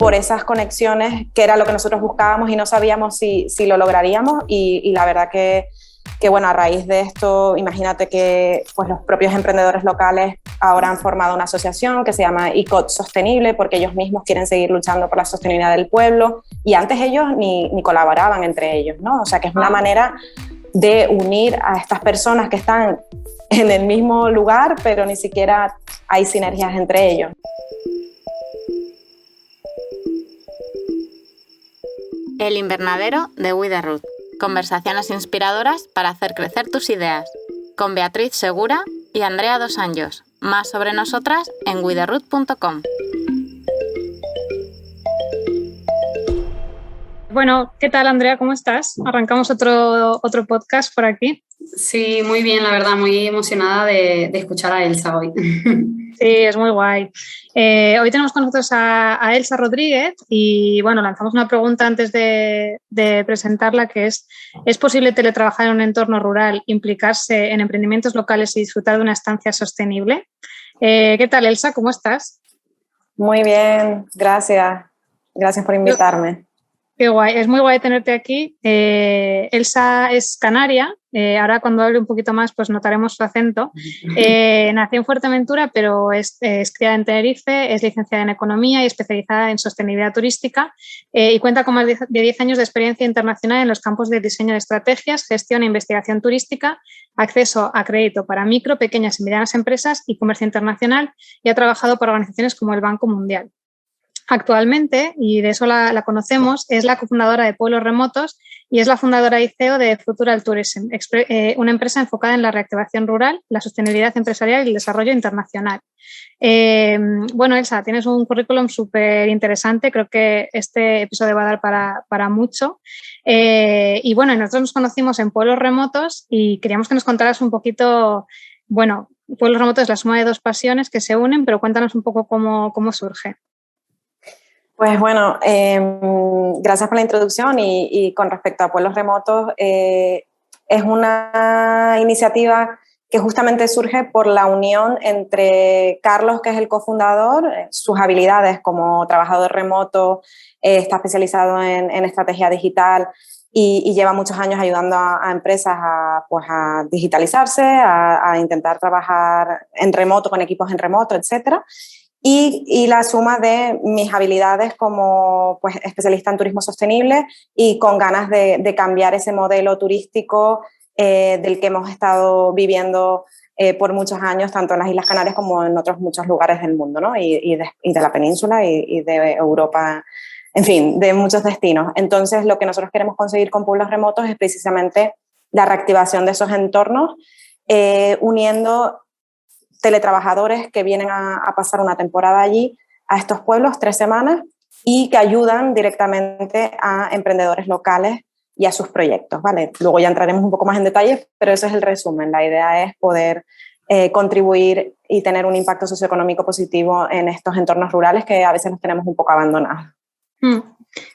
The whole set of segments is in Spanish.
por esas conexiones, que era lo que nosotros buscábamos y no sabíamos si lo lograríamos, y la verdad que bueno, a raíz de esto, imagínate que pues, los propios emprendedores locales ahora han formado una asociación que se llama ICOT Sostenible, porque ellos mismos quieren seguir luchando por la sostenibilidad del pueblo, y antes ellos ni colaboraban entre ellos, ¿no? O sea que es una manera de unir a estas personas que están en el mismo lugar, pero ni siquiera hay sinergias entre ellos. El invernadero de We The Root. Conversaciones inspiradoras para hacer crecer tus ideas. Con Beatriz Segura y Andrea Dos Anjos. Más sobre nosotras en wetherroot.com. Bueno, ¿qué tal, Andrea? ¿Cómo estás? Arrancamos otro podcast por aquí. Sí, muy bien, la verdad, muy emocionada de escuchar a Elsa hoy. Sí, es muy guay. Hoy tenemos con nosotros a Elsa Rodríguez y, bueno, lanzamos una pregunta antes de presentarla, que ¿es posible teletrabajar en un entorno rural, implicarse en emprendimientos locales y disfrutar de una estancia sostenible? ¿Qué tal, Elsa? ¿Cómo estás? Muy bien, gracias. Gracias por invitarme. Qué guay, es muy guay tenerte aquí. Elsa es canaria, ahora cuando hable un poquito más pues notaremos su acento. Nació en Fuerteventura, pero es criada en Tenerife, es licenciada en Economía y especializada en sostenibilidad turística y cuenta con más de 10 años de experiencia internacional en los campos de diseño de estrategias, gestión e investigación turística, acceso a crédito para micro, pequeñas y medianas empresas y comercio internacional, y ha trabajado para organizaciones como el Banco Mundial. Actualmente, y de eso la conocemos, es la cofundadora de Pueblos Remotos y es la fundadora y CEO de Futural Tourism, una empresa enfocada en la reactivación rural, la sostenibilidad empresarial y el desarrollo internacional. Bueno, Elsa, tienes un currículum súper interesante, creo que este episodio va a dar para mucho. Y bueno, nosotros nos conocimos en Pueblos Remotos y queríamos que nos contaras un poquito, bueno, Pueblos Remotos es la suma de dos pasiones que se unen, pero cuéntanos un poco cómo surge. Pues bueno, gracias por la introducción y con respecto a Pueblos Remotos, es una iniciativa que justamente surge por la unión entre Carlos, que es el cofundador, sus habilidades como trabajador remoto, está especializado en estrategia digital y lleva muchos años ayudando a empresas a digitalizarse, a intentar trabajar en remoto, con equipos en remoto, etcétera. Y la suma de mis habilidades como pues, especialista en turismo sostenible y con ganas de cambiar ese modelo turístico del que hemos estado viviendo por muchos años, tanto en las Islas Canarias como en otros muchos lugares del mundo, ¿no? y de la península y de Europa, en fin, de muchos destinos. Entonces, lo que nosotros queremos conseguir con Pueblos Remotos es precisamente la reactivación de esos entornos, uniendo teletrabajadores que vienen a pasar una temporada allí a estos pueblos, 3 semanas, y que ayudan directamente a emprendedores locales y a sus proyectos, ¿vale? Luego ya entraremos un poco más en detalle, pero ese es el resumen. La idea es poder contribuir y tener un impacto socioeconómico positivo en estos entornos rurales que a veces los tenemos un poco abandonados.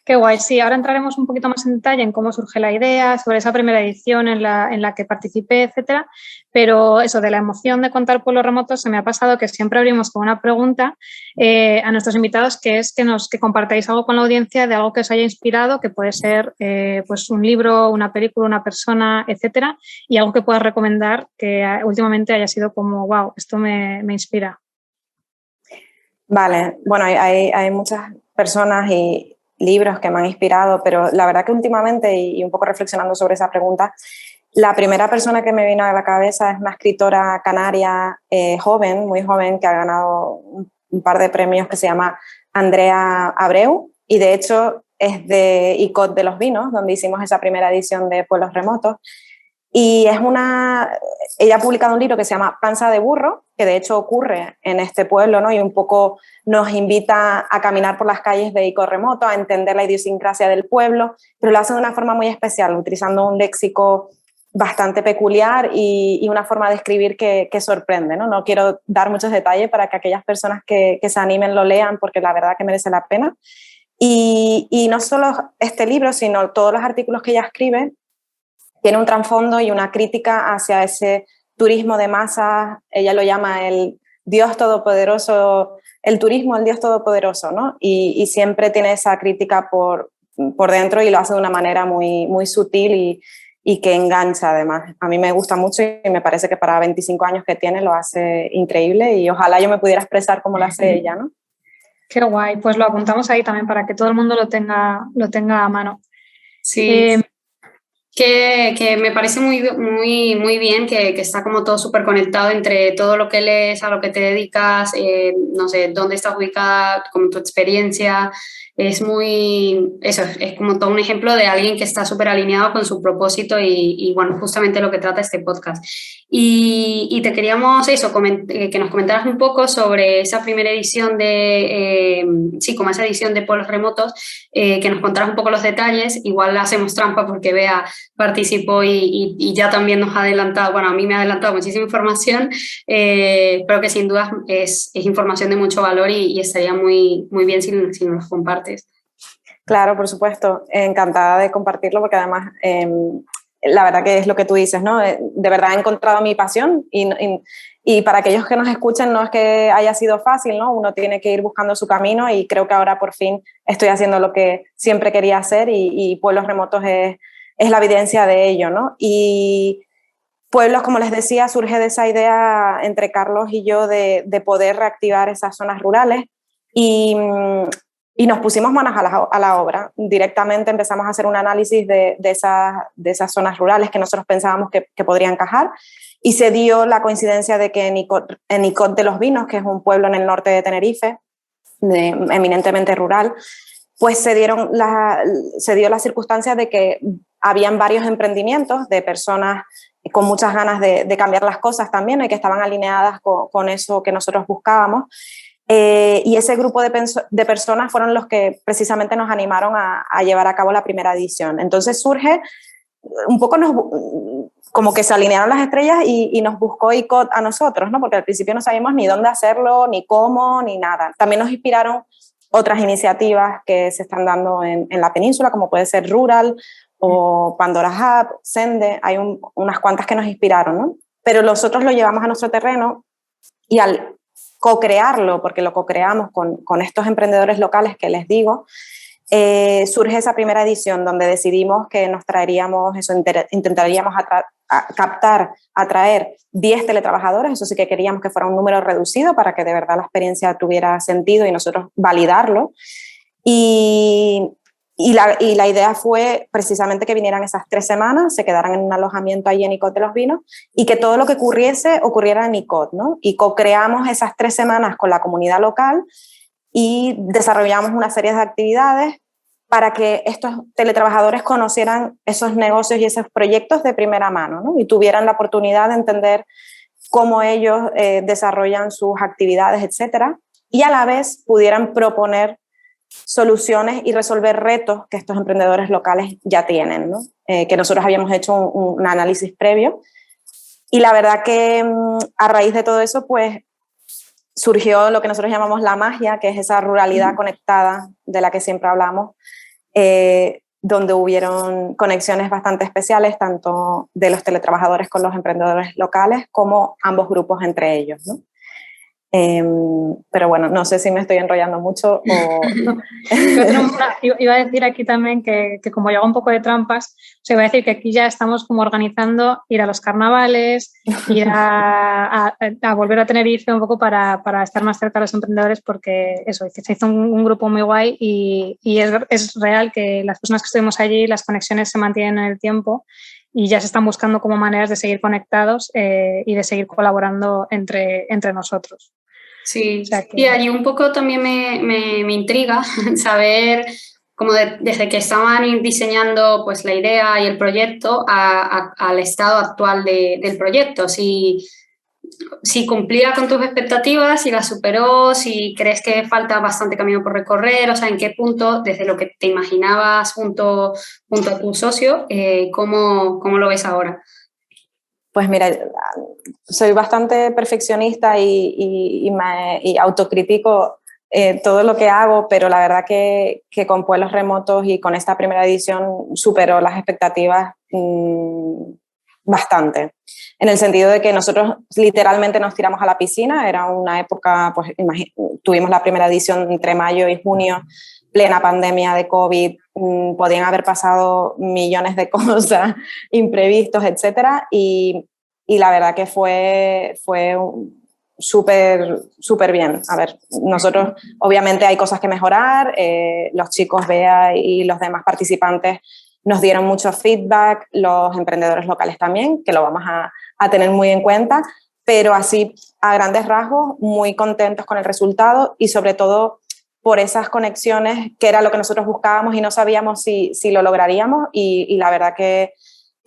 Qué guay, sí, ahora entraremos un poquito más en detalle en cómo surge la idea, sobre esa primera edición en la que participé, etcétera, pero eso de la emoción de contar Pueblos Remotos, se me ha pasado que siempre abrimos con una pregunta a nuestros invitados, que es que compartáis algo con la audiencia de algo que os haya inspirado, que puede ser pues un libro, una película, una persona, etcétera, y algo que puedas recomendar que últimamente haya sido como, wow, esto me inspira. Vale, bueno, hay muchas personas y libros que me han inspirado, pero la verdad que últimamente, y un poco reflexionando sobre esa pregunta, la primera persona que me vino a la cabeza es una escritora canaria joven, muy joven, que ha ganado un par de premios, que se llama Andrea Abreu, y de hecho es de ICOT de los Vinos, donde hicimos esa primera edición de Pueblos Remotos. Y ella ha publicado un libro que se llama Panza de Burro, que de hecho ocurre en este pueblo, ¿no? Y un poco nos invita a caminar por las calles de ICOT Remoto, a entender la idiosincrasia del pueblo, pero lo hace de una forma muy especial, utilizando un léxico bastante peculiar y una forma de escribir que sorprende, ¿no? No quiero dar muchos detalles para que aquellas personas que se animen lo lean, porque la verdad que merece la pena. Y no solo este libro, sino todos los artículos que ella escribe, tiene un trasfondo y una crítica hacia ese turismo de masas. Ella lo llama el Dios todopoderoso el turismo, el Dios Todopoderoso, ¿no? Y siempre tiene esa crítica por dentro y lo hace de una manera muy, muy sutil y que engancha además. A mí me gusta mucho y me parece que para 25 años que tiene lo hace increíble y ojalá yo me pudiera expresar como lo hace ella, ¿no? Qué guay, pues lo apuntamos ahí también para que todo el mundo lo tenga a mano. Sí. Que me parece muy, muy, muy bien que está como todo súper conectado entre todo lo que lees, a lo que te dedicas, no sé, dónde estás ubicada, como tu experiencia. Es muy, eso, es como todo un ejemplo de alguien que está súper alineado con su propósito y, bueno, justamente lo que trata este podcast. Y te queríamos eso, que nos comentaras un poco sobre esa primera edición sí, como esa edición de Pueblos Remotos, que nos contaras un poco los detalles. Igual hacemos trampa porque Bea participó y ya también nos ha adelantado, bueno, a mí me ha adelantado muchísima información, pero que sin duda es información de mucho valor y estaría muy, muy bien si nos compartes. Claro, por supuesto, encantada de compartirlo porque además la verdad que es lo que tú dices, ¿no? De verdad he encontrado mi pasión y para aquellos que nos escuchen no es que haya sido fácil, ¿no? Uno tiene que ir buscando su camino y creo que ahora por fin estoy haciendo lo que siempre quería hacer y Pueblos Remotos es la evidencia de ello, ¿no? Y Pueblos, como les decía, surge de esa idea entre Carlos y yo de poder reactivar esas zonas rurales y nos pusimos manos a la obra. Directamente empezamos a hacer un análisis de esas zonas rurales que nosotros pensábamos que podrían encajar y se dio la coincidencia de que en Icod de los Vinos, que es un pueblo en el norte de Tenerife, eminentemente rural, pues se dio la circunstancia de que habían varios emprendimientos de personas con muchas ganas de cambiar las cosas también y que estaban alineadas con eso que nosotros buscábamos. Y ese grupo de personas fueron los que precisamente nos animaron a llevar a cabo la primera edición. Entonces surge un poco como que se alinearon las estrellas y nos buscó ICOT a nosotros, ¿no? Porque al principio no sabíamos ni dónde hacerlo, ni cómo, ni nada. También nos inspiraron otras iniciativas que se están dando en la península, como puede ser Rural o Pandora Hub, Sende, hay unas cuantas que nos inspiraron, ¿no? Pero nosotros lo llevamos a nuestro terreno y al co-crearlo, porque lo co-creamos con estos emprendedores locales que les digo, surge esa primera edición donde decidimos que nos traeríamos, intentaríamos atraer 10 teletrabajadores, eso sí que queríamos que fuera un número reducido para que de verdad la experiencia tuviera sentido y nosotros validarlo. Y la idea fue precisamente que vinieran esas 3 semanas, se quedaran en un alojamiento allí en Icod de los Vinos y que todo lo que ocurriera en Icod, ¿no? Y co-creamos esas 3 semanas con la comunidad local y desarrollamos una serie de actividades para que estos teletrabajadores conocieran esos negocios y esos proyectos de primera mano, ¿no? Y tuvieran la oportunidad de entender cómo ellos desarrollan sus actividades, etcétera, y a la vez pudieran proponer soluciones y resolver retos que estos emprendedores locales ya tienen, ¿no? Que nosotros habíamos hecho un análisis previo. Y la verdad que a raíz de todo eso, pues surgió lo que nosotros llamamos la magia, que es esa ruralidad conectada de la que siempre hablamos, donde hubieron conexiones bastante especiales, tanto de los teletrabajadores con los emprendedores locales, como ambos grupos entre ellos, ¿no? Pero bueno, no sé si me estoy enrollando mucho o... Iba a decir aquí también que como yo hago un poco de trampas, o sea, iba a decir que aquí ya estamos como organizando ir a los carnavales, ir a volver a Tenerife un poco para estar más cerca de los emprendedores, porque eso, que se hizo un grupo muy guay y es real que las personas que estuvimos allí, las conexiones se mantienen en el tiempo y ya se están buscando como maneras de seguir conectados y de seguir colaborando entre nosotros. Sí, o sea que... y allí un poco también me intriga saber cómo desde que estaban diseñando pues, la idea y el proyecto al estado actual del proyecto, si cumplía con tus expectativas, si las superó, si crees que falta bastante camino por recorrer, o sea, en qué punto, desde lo que te imaginabas junto a tu socio, ¿cómo lo ves ahora? Pues mira, soy bastante perfeccionista y autocritico todo lo que hago, pero la verdad que con Pueblos Remotos y con esta primera edición superó las expectativas bastante, en el sentido de que nosotros literalmente nos tiramos a la piscina. Era una época, pues tuvimos la primera edición entre mayo y junio, plena pandemia de COVID, podían haber pasado millones de cosas, imprevistos, etcétera, y la verdad que fue súper bien. A ver, nosotros obviamente hay cosas que mejorar, los chicos Bea y los demás participantes nos dieron mucho feedback, los emprendedores locales también, que lo vamos a tener muy en cuenta, pero así a grandes rasgos muy contentos con el resultado y sobre todo por esas conexiones que era lo que nosotros buscábamos y no sabíamos si lo lograríamos y la verdad que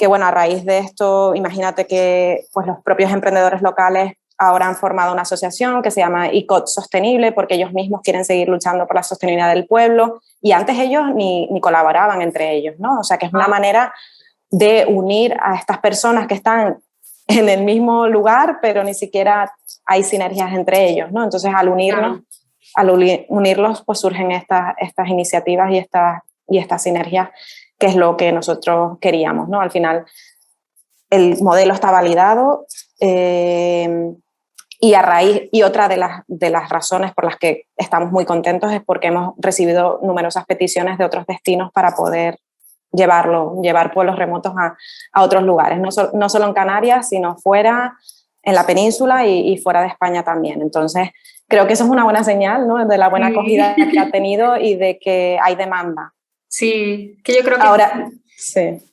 bueno, a raíz de esto, imagínate que pues, los propios emprendedores locales ahora han formado una asociación que se llama ICOT Sostenible porque ellos mismos quieren seguir luchando por la sostenibilidad del pueblo y antes ellos ni colaboraban entre ellos, ¿no? O sea que es una manera de unir a estas personas que están en el mismo lugar pero ni siquiera hay sinergias entre ellos, ¿no? Entonces al unirlos pues surgen estas iniciativas y estas sinergias que es lo que nosotros queríamos, ¿no? Al final el modelo está validado y otra de las razones por las que estamos muy contentos es porque hemos recibido numerosas peticiones de otros destinos para poder llevar pueblos remotos a otros lugares, no solo en Canarias, sino fuera, en la península y fuera de España también. Entonces, creo que eso es una buena señal, ¿no? De la buena acogida que ha tenido y de que hay demanda. Sí, que yo creo que ahora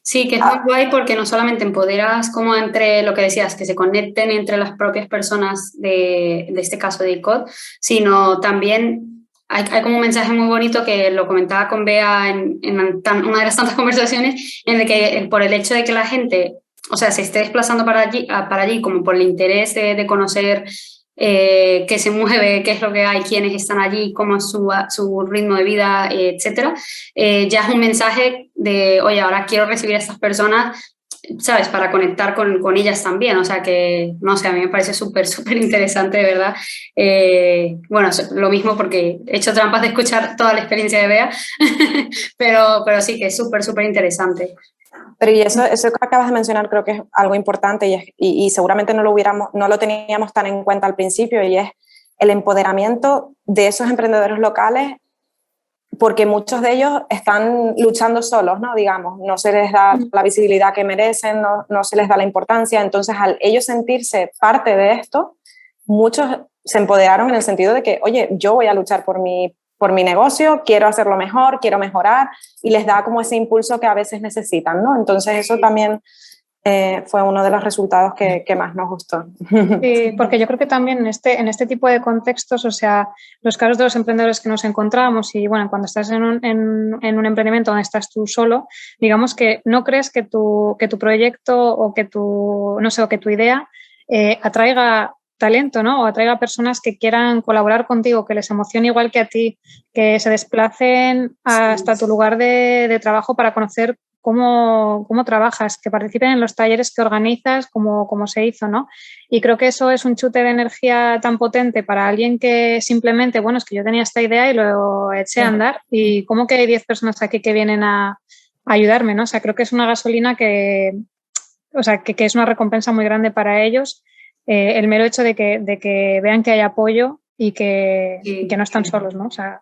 sí que es muy guay porque no solamente empoderas como entre lo que decías, que se conecten entre las propias personas de este caso de ICOT, sino también hay como un mensaje muy bonito que lo comentaba con Bea en una de las tantas conversaciones, en el que por el hecho de que la gente, o sea, se esté desplazando para allí como por el interés de conocer qué se mueve, qué es lo que hay, quiénes están allí, cómo es su ritmo de vida, etcétera, ya es un mensaje de, oye, ahora quiero recibir a estas personas, ¿sabes? Para conectar con ellas también, o sea que, no sé, a mí me parece súper interesante, de verdad. Bueno, lo mismo porque he hecho trampas de escuchar toda la experiencia de Bea, pero sí que es súper interesante. Pero y eso que acabas de mencionar creo que es algo importante y seguramente no lo teníamos tan en cuenta al principio y es el empoderamiento de esos emprendedores locales porque muchos de ellos están luchando solos, ¿no? Digamos, no se les da la visibilidad que merecen, no se les da la importancia, entonces al ellos sentirse parte de esto, muchos se empoderaron en el sentido de que, oye, yo voy a luchar por mi negocio, quiero hacerlo mejor, quiero mejorar y les da como ese impulso que a veces necesitan, ¿no? Entonces eso también fue uno de los resultados que más nos gustó. Sí, porque yo creo que también en este tipo de contextos, o sea, los casos de los emprendedores que nos encontramos y bueno, cuando estás en un emprendimiento donde estás tú solo, digamos que no crees que tu proyecto o que tu idea atraiga talento, ¿no? O atraiga personas que quieran colaborar contigo, que les emocione igual que a ti, que se desplacen hasta tu lugar de trabajo para conocer cómo trabajas, que participen en los talleres que organizas, como se hizo, ¿no? Y creo que eso es un chute de energía tan potente para alguien que simplemente, bueno, es que yo tenía esta idea y lo eché a andar y como que hay 10 personas aquí que vienen a ayudarme, ¿no? O sea, creo que es una gasolina que es una recompensa muy grande para ellos, el mero hecho de que vean que hay apoyo y que no están solos, ¿no? O sea,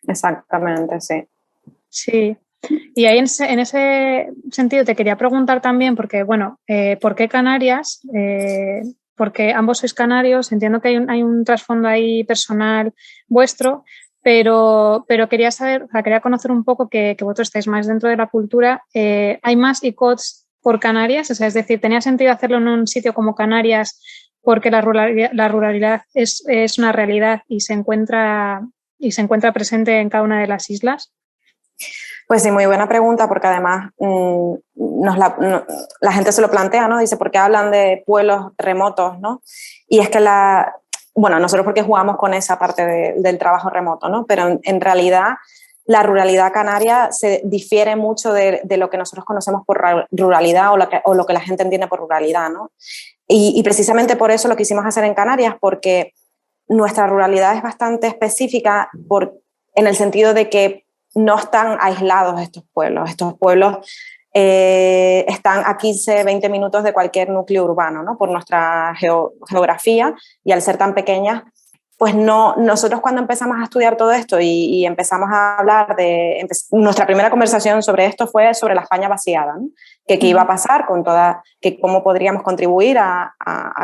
exactamente, sí. Sí. Y ahí en ese sentido te quería preguntar también, porque, bueno, ¿por qué Canarias? Porque ambos sois canarios, entiendo que hay un trasfondo ahí personal vuestro, pero quería saber, o sea, quería conocer un poco que vosotros estáis más dentro de la cultura. ¿Hay más ICOTs por Canarias? O sea, es decir, ¿tenía sentido hacerlo en un sitio como Canarias porque la ruralidad es una realidad y se encuentra presente en cada una de las islas? Pues sí, muy buena pregunta porque además la gente se lo plantea, ¿no? Dice, ¿por qué hablan de pueblos remotos, no? Y es que bueno, nosotros porque jugamos con esa parte del trabajo remoto, ¿no? Pero en realidad la ruralidad canaria se difiere mucho de lo que nosotros conocemos por ruralidad o lo que la gente entiende por ruralidad, ¿no? Y precisamente por eso lo quisimos hacer en Canarias, porque nuestra ruralidad es bastante específica en el sentido de que no están aislados estos pueblos están a 15, 20 minutos de cualquier núcleo urbano, ¿no? Por nuestra geografía, y al ser tan pequeñas, pues no, nosotros cuando empezamos a estudiar todo esto y empezamos a hablar nuestra primera conversación sobre esto fue sobre la España vaciada, ¿no? Que qué iba a pasar con que cómo podríamos contribuir a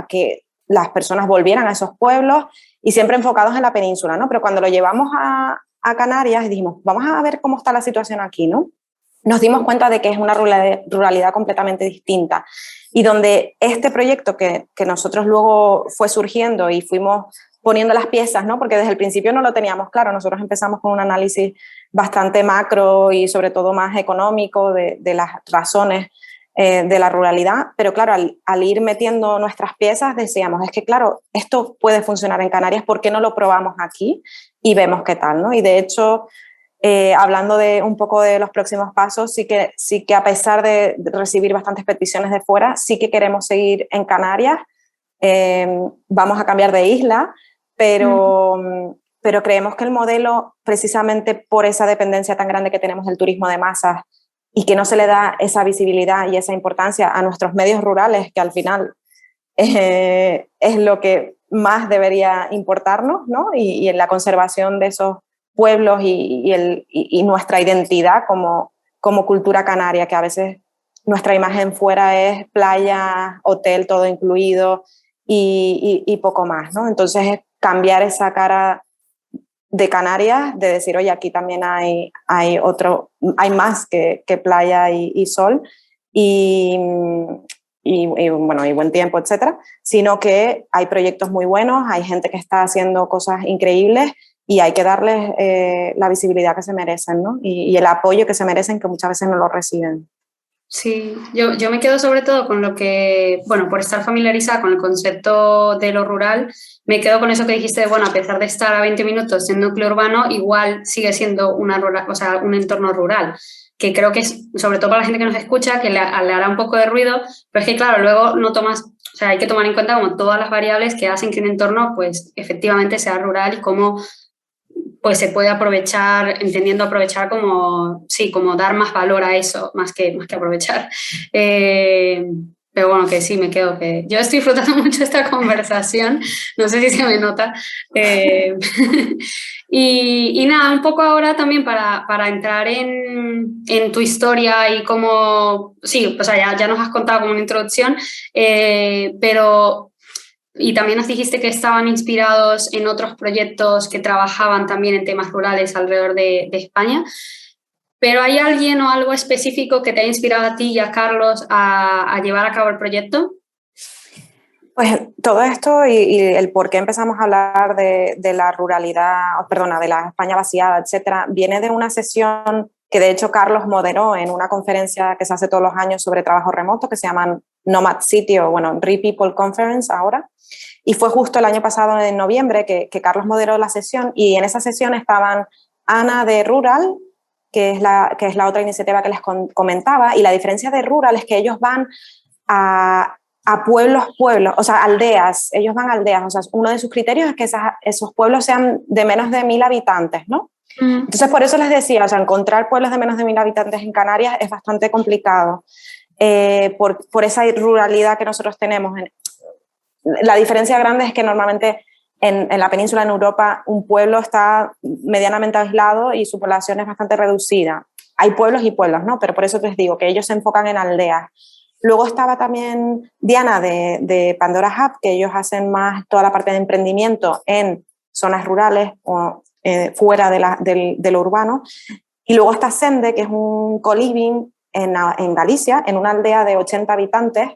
que las personas volvieran a esos pueblos, y siempre enfocados en la península, ¿no? Pero cuando lo llevamos a Canarias, dijimos, vamos a ver cómo está la situación aquí, ¿no? Nos dimos cuenta de que es una ruralidad completamente distinta, y donde este proyecto que nosotros luego fue surgiendo y fuimos poniendo las piezas, ¿no? Porque desde el principio no lo teníamos claro. Nosotros empezamos con un análisis bastante macro y sobre todo más económico de las razones de la ruralidad, pero claro, al ir metiendo nuestras piezas decíamos, es que claro, esto puede funcionar en Canarias, ¿por qué no lo probamos aquí y vemos qué tal, ¿no? Y de hecho, hablando de un poco de los próximos pasos, sí que a pesar de recibir bastantes peticiones de fuera, sí que queremos seguir en Canarias. Vamos a cambiar de isla, pero creemos que el modelo, precisamente por esa dependencia tan grande que tenemos del turismo de masas y que no se le da esa visibilidad y esa importancia a nuestros medios rurales, que al final es lo que más debería importarnos, ¿no? Y en la conservación de esos pueblos y nuestra identidad como cultura canaria, que a veces nuestra imagen fuera es playa, hotel, todo incluido y poco más, ¿no? Entonces, cambiar esa cara de Canarias, de decir, oye, aquí también hay más que playa y sol y buen tiempo, etcétera, sino que hay proyectos muy buenos, hay gente que está haciendo cosas increíbles y hay que darles la visibilidad que se merecen, ¿no? Y el apoyo que se merecen, que muchas veces no lo reciben. Sí, yo me quedo sobre todo con lo que, bueno, por estar familiarizada con el concepto de lo rural, me quedo con eso que dijiste de, bueno, a pesar de estar a 20 minutos de un núcleo urbano, igual sigue siendo un entorno rural, que creo que es, sobre todo para la gente que nos escucha, que le hará un poco de ruido, pero es que, claro, luego no tomas, o sea, hay que tomar en cuenta como todas las variables que hacen que un entorno, pues, efectivamente sea rural y cómo pues se puede aprovechar, entendiendo aprovechar como, sí, como dar más valor a eso, más que aprovechar. Pero bueno, que sí, me quedo que... Yo estoy disfrutando mucho esta conversación, no sé si se me nota. Y nada, un poco ahora también para entrar en tu historia y cómo... Sí, o sea, ya nos has contado como una introducción, pero... Y también nos dijiste que estaban inspirados en otros proyectos que trabajaban también en temas rurales alrededor de España. ¿Pero hay alguien o algo específico que te ha inspirado a ti y a Carlos a llevar a cabo el proyecto? Pues todo esto y el por qué empezamos a hablar de la ruralidad, perdona, de la España vaciada, etcétera, viene de una sesión que de hecho Carlos moderó en una conferencia que se hace todos los años sobre trabajo remoto, que se llaman Nomad City o, bueno, Re-People Conference ahora. Y fue justo el año pasado, en noviembre, que Carlos moderó la sesión, y en esa sesión estaban Ana de Rural, que es la otra iniciativa que les comentaba, y la diferencia de Rural es que ellos van a pueblos, o sea, aldeas, ellos van a aldeas, o sea, uno de sus criterios es que esos pueblos sean de menos de 1.000 habitantes, ¿no? Entonces, por eso les decía, o sea, encontrar pueblos de menos de 1.000 habitantes en Canarias es bastante complicado, por esa ruralidad que nosotros tenemos. La diferencia grande es que normalmente en la península, en Europa, un pueblo está medianamente aislado y su población es bastante reducida. Hay pueblos y pueblos, ¿no? Pero por eso les digo que ellos se enfocan en aldeas. Luego estaba también Diana de Pandora Hub, que ellos hacen más toda la parte de emprendimiento en zonas rurales o fuera de lo urbano. Y luego está Sende, que es un co-living en Galicia, en una aldea de 80 habitantes,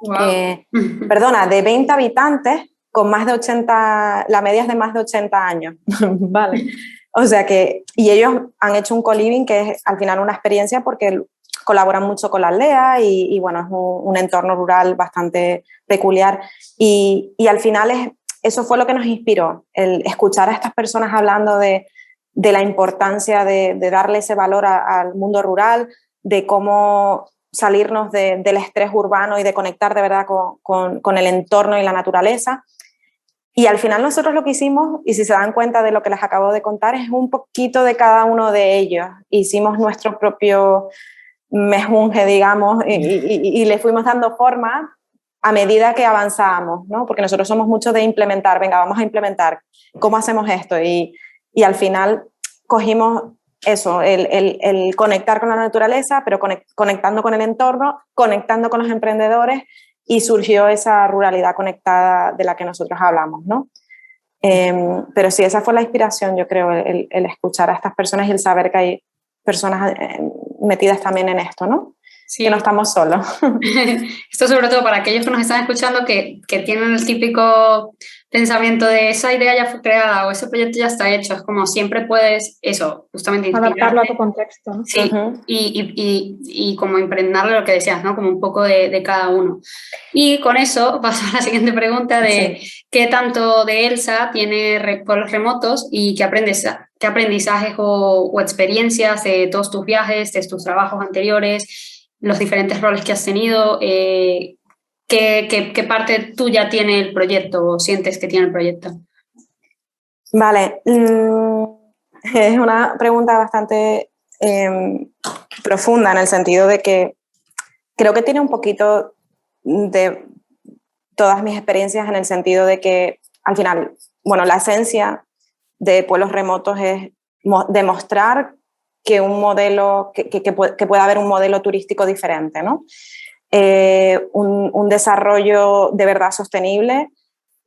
Wow. Perdona, de 20 habitantes con más de 80, la media es de más de 80 años, ¿vale? O sea que, y ellos han hecho un co-living que es al final una experiencia porque colaboran mucho con la aldea y bueno, es un entorno rural bastante peculiar y al final eso fue lo que nos inspiró, el escuchar a estas personas hablando de la importancia de darle ese valor al mundo rural, de cómo salirnos del estrés urbano y de conectar de verdad con el entorno y la naturaleza. Y al final nosotros lo que hicimos, y si se dan cuenta de lo que les acabo de contar, es un poquito de cada uno de ellos. Hicimos nuestro propio mejunje, digamos, y le fuimos dando forma a medida que avanzábamos, ¿no? Porque nosotros somos muchos de implementar, venga, vamos a implementar, ¿cómo hacemos esto? Y al final cogimos eso, el conectar con la naturaleza, pero conectando con el entorno, conectando con los emprendedores, y surgió esa ruralidad conectada de la que nosotros hablamos, ¿no? Pero sí, esa fue la inspiración, yo creo, el escuchar a estas personas y el saber que hay personas metidas también en esto, ¿no? Sí. Que no estamos solos. Esto sobre todo para aquellos que nos están escuchando que tienen el típico pensamiento de esa idea ya fue creada o ese proyecto ya está hecho. Es como siempre puedes eso, justamente adaptarlo a tu contexto, ¿no? Sí, y como impregnarle lo que decías, ¿no? Como un poco de cada uno. Y con eso paso a la siguiente pregunta de qué tanto de Elsa tiene pueblos remotos y qué aprendizajes o experiencias de todos tus viajes, de tus trabajos anteriores, los diferentes roles que has tenido, ¿qué parte tuya tiene el proyecto o sientes que tiene el proyecto? Vale, es una pregunta bastante profunda en el sentido de que creo que tiene un poquito de todas mis experiencias, en el sentido de que al final, bueno, la esencia de pueblos remotos es demostrar que un modelo, que pueda haber un modelo turístico diferente, ¿no? Un desarrollo de verdad sostenible,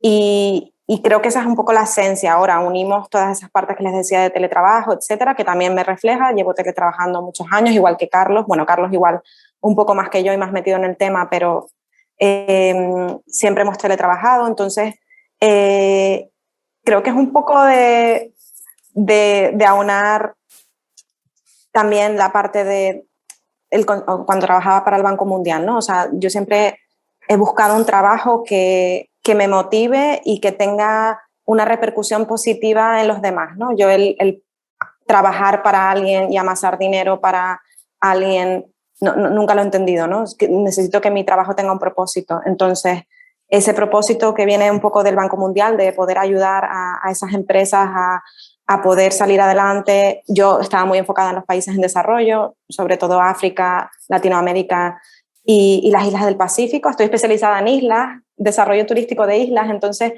y creo que esa es un poco la esencia. Ahora unimos todas esas partes que les decía de teletrabajo, etcétera, que también me refleja. Llevo teletrabajando muchos años, igual que Carlos. Bueno, Carlos igual un poco más que yo y más metido en el tema, pero siempre hemos teletrabajado. Entonces, creo que es un poco de aunar también la parte cuando trabajaba para el Banco Mundial, ¿no? O sea, yo siempre he buscado un trabajo que me motive y que tenga una repercusión positiva en los demás, ¿no? Yo el trabajar para alguien y amasar dinero para alguien, nunca lo he entendido, ¿no? Es que necesito que mi trabajo tenga un propósito. Entonces, ese propósito que viene un poco del Banco Mundial, de poder ayudar a esas empresas a poder salir adelante. Yo estaba muy enfocada en los países en desarrollo, sobre todo África, Latinoamérica y las islas del Pacífico. Estoy especializada en islas, desarrollo turístico de islas, entonces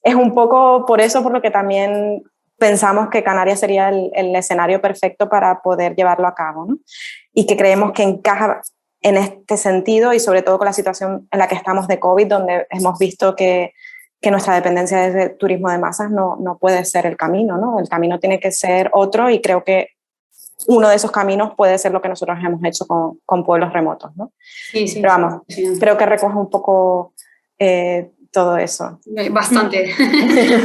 es un poco por eso por lo que también pensamos que Canarias sería el escenario perfecto para poder llevarlo a cabo, ¿no? Y que creemos que encaja en este sentido, y sobre todo con la situación en la que estamos de COVID, donde hemos visto que nuestra dependencia de turismo de masas no puede ser el camino, ¿no? El camino tiene que ser otro, y creo que uno de esos caminos puede ser lo que nosotros hemos hecho con pueblos remotos, ¿no? Sí, pero vamos, creo que recoge un poco todo eso. Bastante,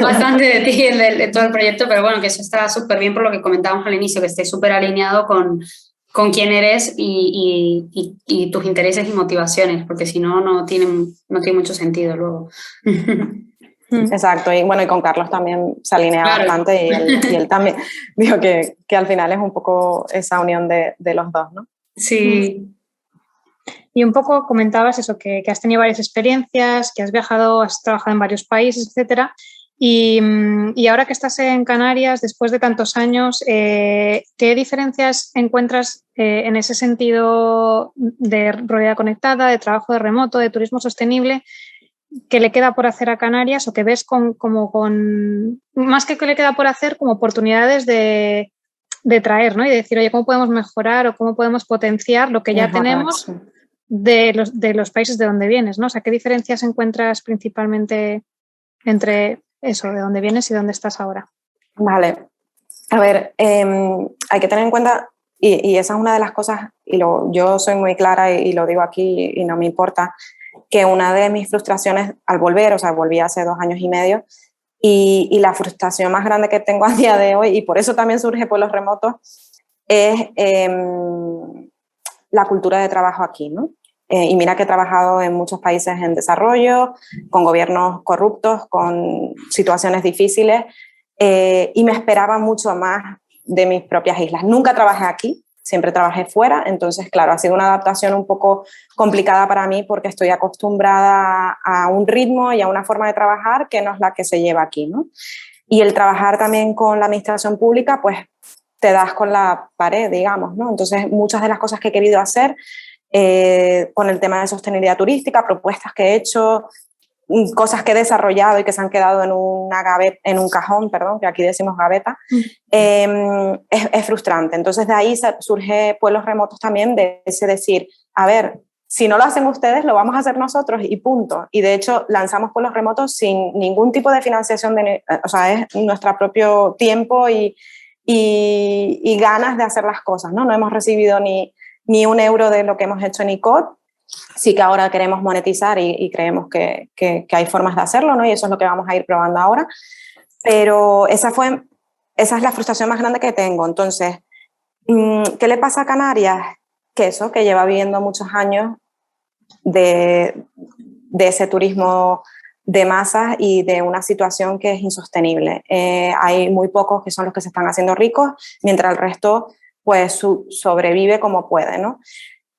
bastante de ti, de todo el proyecto, pero bueno, que eso está súper bien por lo que comentábamos al inicio, que esté súper alineado con quién eres y tus intereses y motivaciones, porque si no, no tiene mucho sentido luego. Exacto, y bueno, y con Carlos también se alinea bastante, y él también dijo que al final es un poco esa unión de los dos, ¿no? Sí. Y un poco comentabas eso, que has tenido varias experiencias, que has viajado, has trabajado en varios países, etcétera. Y ahora que estás en Canarias, después de tantos años, ¿qué diferencias encuentras en ese sentido de ruralidad conectada, de trabajo de remoto, de turismo sostenible, que le queda por hacer a Canarias, o que ves más que le queda por hacer, como oportunidades de traer, ¿no? Y de decir, oye, ¿cómo podemos mejorar o cómo podemos potenciar lo que ya tenemos de los países de donde vienes, ¿no? O sea, ¿qué diferencias encuentras principalmente entre eso, de dónde vienes y dónde estás ahora? Vale. A ver, hay que tener en cuenta, y esa es una de las cosas, yo soy muy clara y lo digo aquí y no me importa, que una de mis frustraciones al volver, o sea, volví hace 2 años y medio, y la frustración más grande que tengo a día de hoy, y por eso también surge Pueblos Remotos, es la cultura de trabajo aquí, ¿no? Y mira que he trabajado en muchos países en desarrollo, con gobiernos corruptos, con situaciones difíciles, y me esperaba mucho más de mis propias islas. Nunca trabajé aquí, siempre trabajé fuera, entonces, claro, ha sido una adaptación un poco complicada para mí, porque estoy acostumbrada a un ritmo y a una forma de trabajar que no es la que se lleva aquí, ¿no? Y el trabajar también con la administración pública, pues te das con la pared, digamos, ¿no? Entonces, muchas de las cosas que he querido hacer con el tema de sostenibilidad turística, propuestas que he hecho, cosas que he desarrollado y que se han quedado en un cajón, perdón, que aquí decimos gaveta, es frustrante. Entonces, de ahí surge Pueblos Remotos también, de ese decir, a ver, si no lo hacen ustedes, lo vamos a hacer nosotros y punto. Y de hecho, lanzamos Pueblos Remotos sin ningún tipo de financiación, o sea, es nuestro propio tiempo y ganas de hacer las cosas, ¿no? No hemos recibido ni €1 de lo que hemos hecho en ICOT. Sí que ahora queremos monetizar y creemos que hay formas de hacerlo, ¿no? Y eso es lo que vamos a ir probando ahora. Pero esa es la frustración más grande que tengo. Entonces, ¿qué le pasa a Canarias? Que lleva viviendo muchos años de ese turismo de masas y de una situación que es insostenible. Hay muy pocos que son los que se están haciendo ricos, mientras el resto pues sobrevive como puede, ¿no?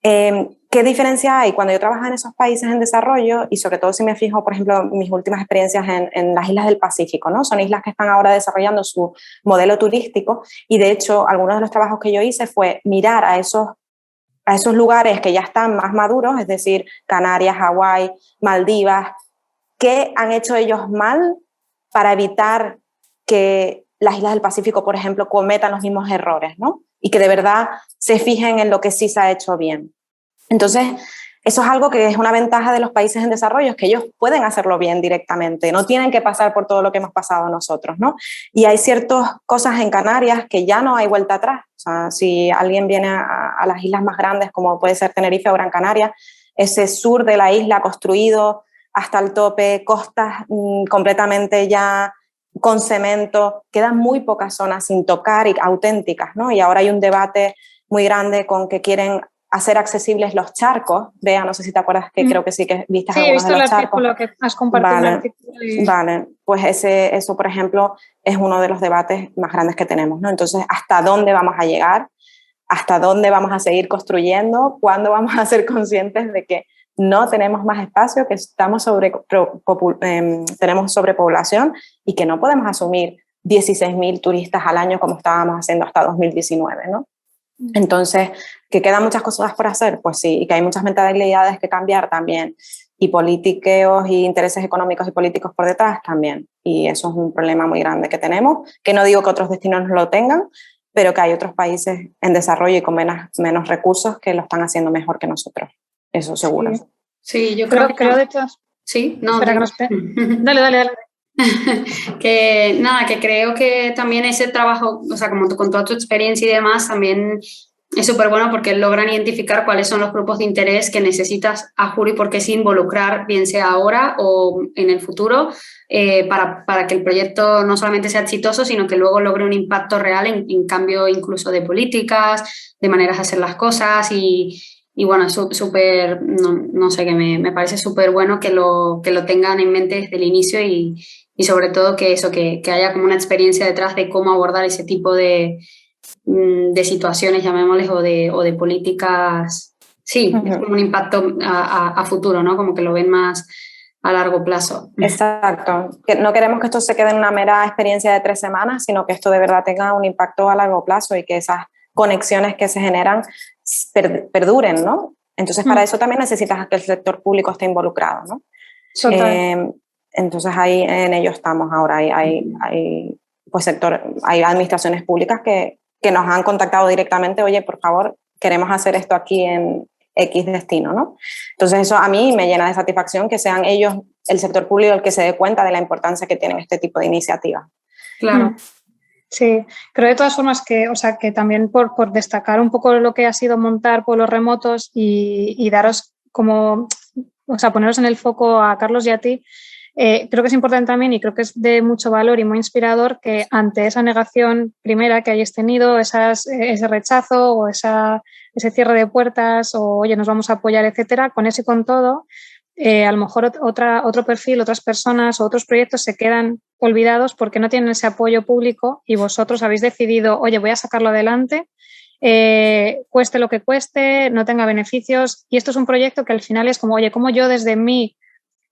¿Qué diferencia hay cuando yo trabajo en esos países en desarrollo? Y sobre todo si me fijo, por ejemplo, en mis últimas experiencias en las islas del Pacífico, ¿no? Son islas que están ahora desarrollando su modelo turístico y de hecho algunos de los trabajos que yo hice fue mirar a esos lugares que ya están más maduros, es decir, Canarias, Hawái, Maldivas. ¿Qué han hecho ellos mal para evitar que las islas del Pacífico, por ejemplo, cometan los mismos errores, ¿no? Y que de verdad se fijen en lo que sí se ha hecho bien. Entonces, eso es algo que es una ventaja de los países en desarrollo, es que ellos pueden hacerlo bien directamente, no tienen que pasar por todo lo que hemos pasado nosotros, ¿no? Y hay ciertas cosas en Canarias que ya no hay vuelta atrás. O sea, si alguien viene a las islas más grandes, como puede ser Tenerife o Gran Canaria, ese sur de la isla construido hasta el tope, costas completamente ya con cemento, quedan muy pocas zonas sin tocar y auténticas, ¿no? Y ahora hay un debate muy grande con que quieren hacer accesibles los charcos. Bea, no sé si te acuerdas que creo que sí que viste algunos de los charcos. Sí, he visto el artículo que has compartido. Vale, pues eso, por ejemplo, es uno de los debates más grandes que tenemos, ¿no? Entonces, ¿hasta dónde vamos a llegar? ¿Hasta dónde vamos a seguir construyendo? ¿Cuándo vamos a ser conscientes de que no tenemos más espacio, que tenemos sobrepoblación y que no podemos asumir 16.000 turistas al año como estábamos haciendo hasta 2019, ¿no? Entonces, ¿que quedan muchas cosas por hacer? Pues sí, y que hay muchas mentalidades que cambiar también, y politiqueos y intereses económicos y políticos por detrás también, y eso es un problema muy grande que tenemos, que no digo que otros destinos no lo tengan, pero que hay otros países en desarrollo y con menos recursos que lo están haciendo mejor que nosotros. Eso seguro. Sí, yo creo de hecho. Sí, no. Dale. Que nada, que creo que también ese trabajo, o sea, como con toda tu experiencia y demás, también es súper bueno porque logran identificar cuáles son los grupos de interés que necesitas, a juro y porque sí involucrar, bien sea ahora o en el futuro, para que el proyecto no solamente sea exitoso, sino que luego logre un impacto real en cambio incluso de políticas, de maneras de hacer las cosas y bueno, súper, no sé, que me parece súper bueno que lo tengan en mente desde el inicio y sobre todo que haya como una experiencia detrás de cómo abordar ese tipo de situaciones, llamémosles, o de políticas. Sí, es como un impacto a futuro, ¿no? Como que lo ven más a largo plazo. Exacto. No queremos que esto se quede en una mera experiencia de 3 semanas, sino que esto de verdad tenga un impacto a largo plazo y que esas conexiones que se generan perduren, ¿no? Entonces, para eso también necesitas que el sector público esté involucrado, ¿no? Entonces, ahí en ello estamos ahora. Hay administraciones públicas que nos han contactado directamente, oye, por favor, queremos hacer esto aquí en X destino, ¿no? Entonces, eso a mí me llena de satisfacción que sean ellos, el sector público, el que se dé cuenta de la importancia que tienen este tipo de iniciativas. Claro. Sí, creo de todas formas que también por destacar un poco lo que ha sido montar Pueblos Remotos y daros como, poneros en el foco a Carlos y a ti, creo que es importante también y creo que es de mucho valor y muy inspirador que ante esa negación primera que hayáis tenido, ese rechazo o ese cierre de puertas o oye, nos vamos a apoyar, etcétera, con eso y con todo, a lo mejor otro perfil, otras personas o otros proyectos se quedan olvidados porque no tienen ese apoyo público y vosotros habéis decidido, oye, voy a sacarlo adelante, cueste lo que cueste, no tenga beneficios, y esto es un proyecto que al final es como, oye, como yo desde mi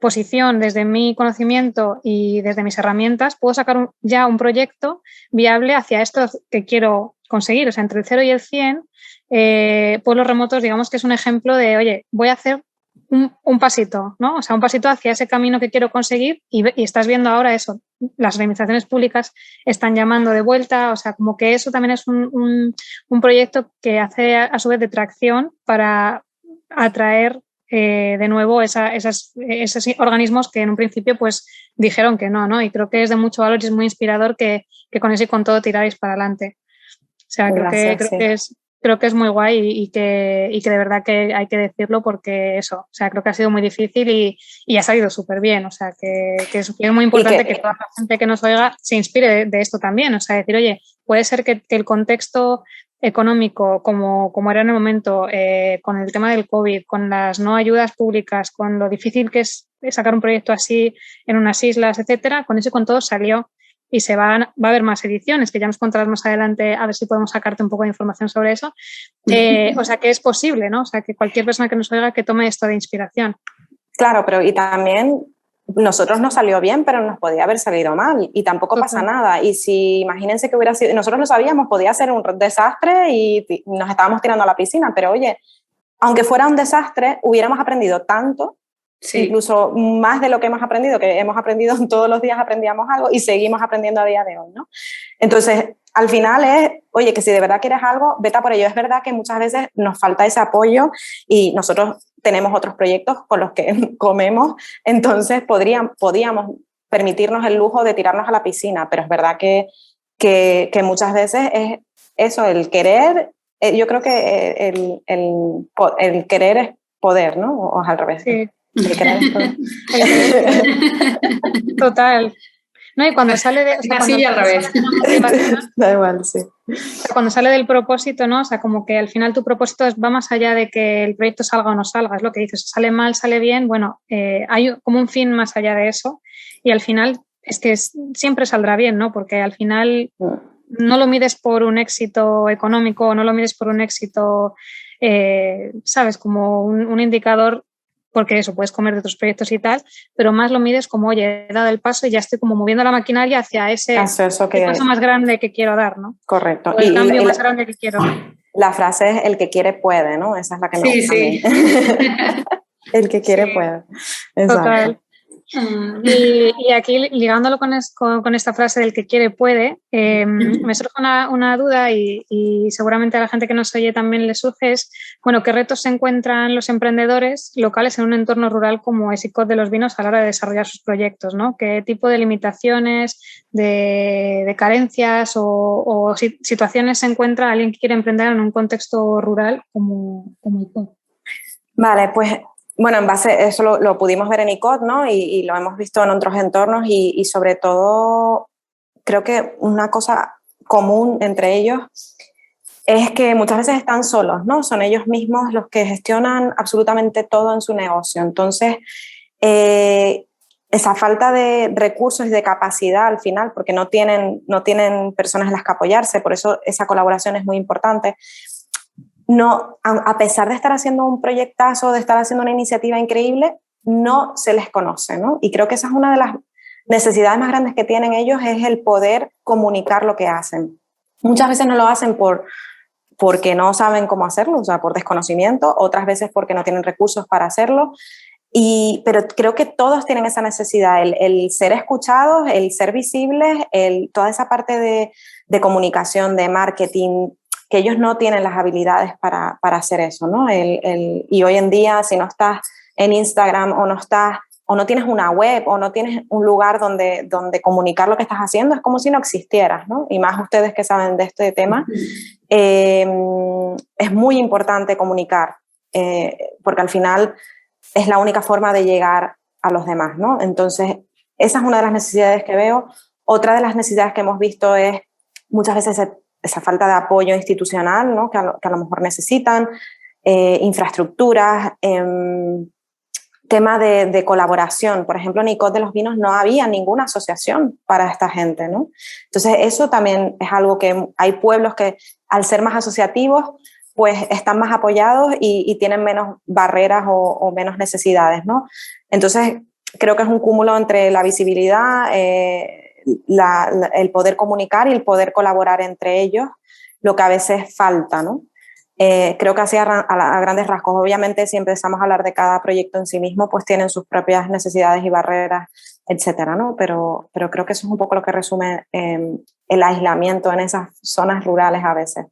posición, desde mi conocimiento y desde mis herramientas puedo sacar ya un proyecto viable hacia esto que quiero conseguir. O sea, entre el 0 y el 100, pueblos remotos, digamos que es un ejemplo de, oye, voy a hacer un pasito, ¿no? O sea, un pasito hacia ese camino que quiero conseguir y estás viendo ahora eso. Las administraciones públicas están llamando de vuelta, o sea, como que eso también es un proyecto que hace a su vez de tracción para atraer de nuevo esos organismos que en un principio pues dijeron que no, ¿no? Y creo que es de mucho valor y es muy inspirador que con eso y con todo tiráis para adelante. O sea, creo que es muy guay y que de verdad que hay que decirlo porque eso, o sea, creo que ha sido muy difícil y ha salido súper bien, o sea, que es muy importante que toda la gente que nos oiga se inspire de esto también, o sea, decir, oye, puede ser que el contexto económico, como era en el momento, con el tema del COVID, con las no ayudas públicas, con lo difícil que es sacar un proyecto así en unas islas, etcétera, con eso y con todo salió. Y va a haber más ediciones, que ya nos contarás más adelante, a ver si podemos sacarte un poco de información sobre eso. O sea, que es posible, ¿no? O sea, que cualquier persona que nos oiga que tome esto de inspiración. Claro, pero y también nosotros nos salió bien, pero nos podía haber salido mal y tampoco pasa nada. Y si imagínense que hubiera sido, nosotros lo sabíamos, podía ser un desastre y nos estábamos tirando a la piscina, pero oye, aunque fuera un desastre, hubiéramos aprendido tanto. Sí. Incluso más de lo que hemos aprendido todos los días, aprendíamos algo y seguimos aprendiendo a día de hoy, ¿no? Entonces, al final es, oye, que si de verdad quieres algo, vete a por ello. Es verdad que muchas veces nos falta ese apoyo y nosotros tenemos otros proyectos con los que comemos, entonces podíamos permitirnos el lujo de tirarnos a la piscina, pero es verdad que muchas veces es eso, el querer, yo creo que el querer es poder, ¿no? O es al revés. Sí. Total. No, y cuando sale de... O sea, así y al revés. Da igual, sí. O sea, cuando sale del propósito, ¿no? O sea, como que al final tu propósito va más allá de que el proyecto salga o no salga, es lo que dices, sale mal, sale bien, bueno, hay como un fin más allá de eso y al final es que siempre saldrá bien, ¿no? Porque al final no lo mides por un éxito económico, no lo mides por un éxito, ¿sabes? Como un indicador, porque eso, puedes comer de otros proyectos y tal, pero más lo mides como, oye, he dado el paso y ya estoy como moviendo la maquinaria hacia ese paso más grande que quiero dar, ¿no? Correcto. O el cambio más grande que quiero. La frase es, el que quiere puede, ¿no? Esa es la que me gusta. Sí. El que quiere puede. Exacto. Total. Y aquí, ligándolo con esta frase del que quiere puede, me surge una duda y seguramente a la gente que nos oye también le surge es, bueno, ¿qué retos se encuentran los emprendedores locales en un entorno rural como es ICOT de los Vinos a la hora de desarrollar sus proyectos, ¿no? ¿Qué tipo de limitaciones, de carencias o situaciones se encuentra alguien que quiere emprender en un contexto rural como ICOT? Vale, pues... Bueno, en base, eso lo pudimos ver en ICOT, ¿no? Y lo hemos visto en otros entornos y sobre todo creo que una cosa común entre ellos es que muchas veces están solos, ¿no? Son ellos mismos los que gestionan absolutamente todo en su negocio. Entonces, esa falta de recursos y de capacidad al final, porque no tienen personas en las que apoyarse, por eso esa colaboración es muy importante. No, a pesar de estar haciendo un proyectazo, de estar haciendo una iniciativa increíble, no se les conoce, ¿no? Y creo que esa es una de las necesidades más grandes que tienen ellos, es el poder comunicar lo que hacen. Muchas veces no lo hacen porque no saben cómo hacerlo, o sea, por desconocimiento, otras veces porque no tienen recursos para hacerlo, pero creo que todos tienen esa necesidad, el ser escuchados, el ser visibles, toda esa parte de comunicación, de marketing, que ellos no tienen las habilidades para hacer eso, ¿no? Y hoy en día, si no estás en Instagram o no tienes una web o no tienes un lugar donde comunicar lo que estás haciendo, es como si no existieras, ¿no? Y más ustedes que saben de este tema, es muy importante comunicar, porque al final es la única forma de llegar a los demás, ¿no? Entonces, esa es una de las necesidades que veo. Otra de las necesidades que hemos visto es muchas veces esa falta de apoyo institucional, ¿no? que a lo mejor necesitan, infraestructuras, tema de colaboración. Por ejemplo, en ICOT de los Vinos no había ninguna asociación para esta gente, ¿no? Entonces, eso también es algo que hay pueblos que, al ser más asociativos, pues están más apoyados y tienen menos barreras o menos necesidades, ¿no? Entonces, creo que es un cúmulo entre la visibilidad, el poder comunicar y el poder colaborar entre ellos, lo que a veces falta, ¿no? Creo que así a grandes rasgos. Obviamente, si empezamos a hablar de cada proyecto en sí mismo, pues tienen sus propias necesidades y barreras, etcétera, ¿no? Pero creo que eso es un poco lo que resume el aislamiento en esas zonas rurales a veces.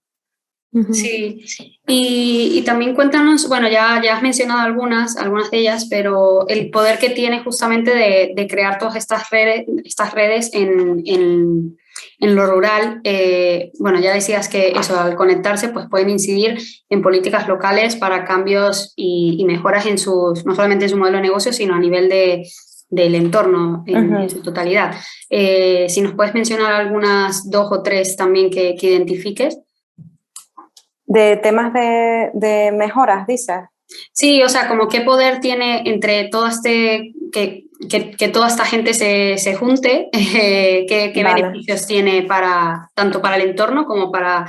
Sí, y también cuéntanos, bueno, ya has mencionado algunas de ellas, pero el poder que tiene justamente de crear todas estas redes en lo rural. Bueno, ya decías que eso, al conectarse, pues pueden incidir en políticas locales para cambios y mejoras en no solamente en su modelo de negocio, sino a nivel del entorno en su totalidad. Si nos puedes mencionar algunas 2 o 3 también que identifiques. De temas de mejoras, dices. Sí, o sea, como qué poder tiene entre todo que toda esta gente se junte, qué beneficios tiene tanto para el entorno como para,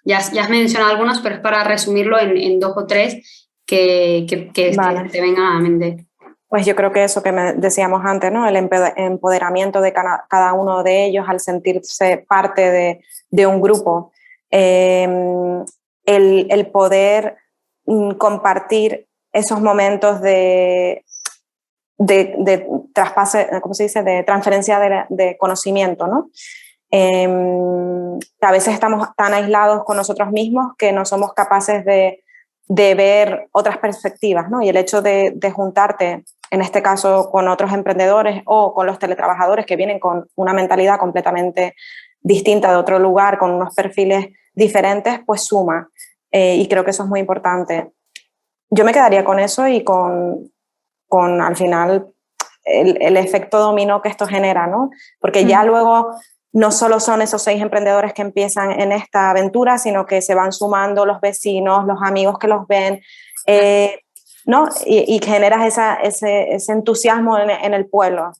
ya has mencionado algunos, pero es para resumirlo en 2 o 3 que te vengan a la mente. Pues yo creo que eso que decíamos antes, ¿no? El empoderamiento de cada uno de ellos al sentirse parte de un grupo. El poder compartir esos momentos de traspase, ¿cómo se dice?, de transferencia de conocimiento, ¿no? A veces estamos tan aislados con nosotros mismos que no somos capaces de ver otras perspectivas, ¿no? Y el hecho de juntarte, en este caso con otros emprendedores o con los teletrabajadores que vienen con una mentalidad completamente distinta de otro lugar, con unos perfiles diferentes, pues suma. Y creo que eso es muy importante. Yo me quedaría con eso y con al final el efecto dominó que esto genera, ¿no? Porque ya luego no solo son esos 6 emprendedores que empiezan en esta aventura, sino que se van sumando los vecinos, los amigos que los ven, ¿no? Y generas ese entusiasmo en el pueblo.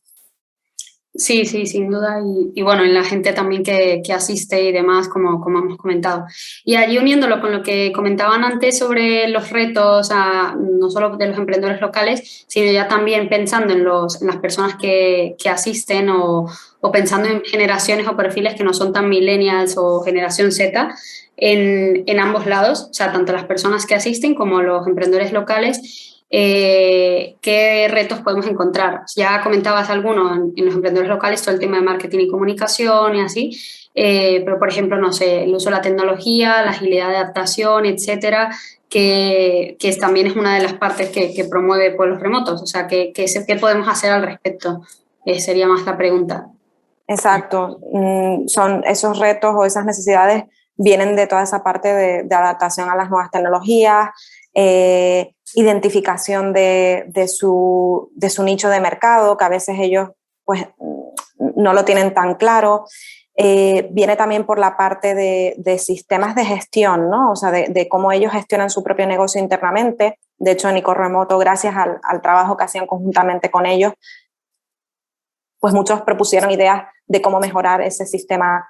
Sí, sin duda. Y bueno, en la gente también que asiste y demás, como hemos comentado. Y allí uniéndolo con lo que comentaban antes sobre los retos, no solo de los emprendedores locales, sino ya también pensando en las personas que asisten o pensando en generaciones o perfiles que no son tan millennials o generación Z, en ambos lados, o sea, tanto las personas que asisten como los emprendedores locales. ¿Qué retos podemos encontrar? Ya comentabas algunos en los emprendedores locales, todo el tema de marketing y comunicación y así, pero por ejemplo, no sé, el uso de la tecnología, la agilidad de adaptación, etcétera, que también es una de las partes que promueve Pueblos Remotos. O sea, ¿qué podemos hacer al respecto? Sería más la pregunta. Exacto, son esos retos o esas necesidades vienen de toda esa parte de adaptación a las nuevas tecnologías, identificación de su nicho de mercado, que a veces ellos pues no lo tienen tan claro. Viene también por la parte de sistemas de gestión, ¿no? O sea, de cómo ellos gestionan su propio negocio internamente. De hecho, en ICOremoto, gracias al trabajo que hacían conjuntamente con ellos, pues muchos propusieron ideas de cómo mejorar ese sistema